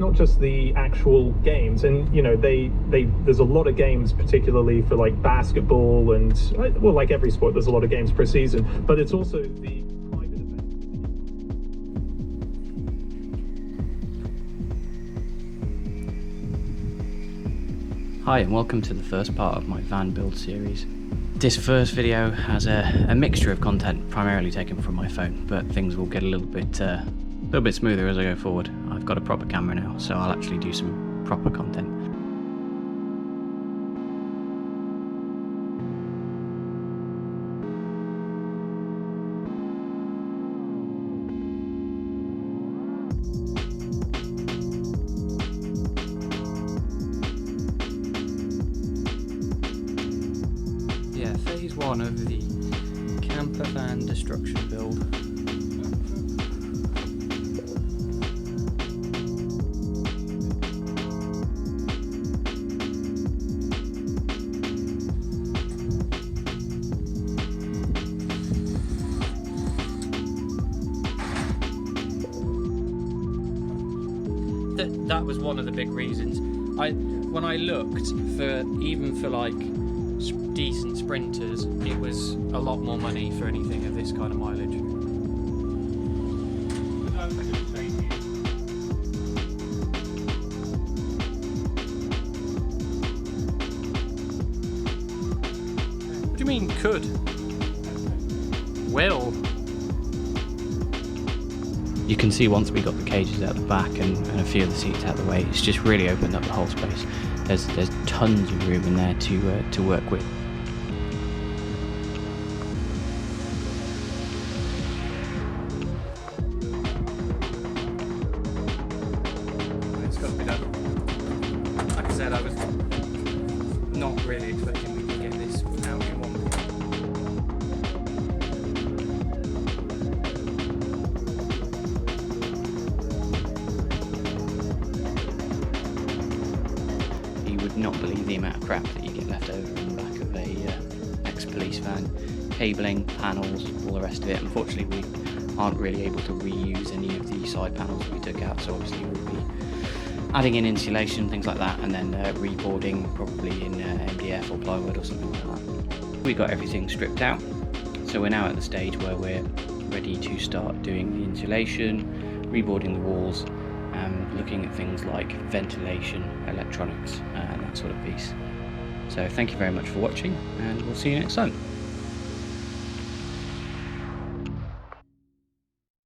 not just the actual games, and you know, there's a lot of games, particularly for like basketball and, well, like every sport, there's a lot of games per season, but it's also the private events. Hi and welcome to the first part of my van build series. This first video has a mixture of content primarily taken from my phone, but things will get a little bit smoother as I go forward. I've got a proper camera now, so I'll actually do some proper content. Yeah, phase one of the camper van destruction build. That was one of the big reasons. When I looked for like decent sprinters, it was a lot more money for anything of this kind of mileage. What do you mean could? Will. You can see once we got the cages out the back and a few of the seats out the way, it's just really opened up the whole space. There's tons of room in there to work with. It's got to be done. Like I said, I was not really expecting we could get this out in one. Would not believe the amount of crap that you get left over in the back of a ex-police van. Cabling, panels, all the rest of it. Unfortunately, we aren't really able to reuse any of the side panels that we took out, so obviously we'll be adding in insulation, things like that, and then reboarding, probably in MDF or plywood or something like that. We got everything stripped out, so we're now at the stage where we're ready to start doing the insulation, reboarding the walls, looking at things like ventilation, electronics, and that sort of piece. So thank you very much for watching, and we'll see you next time.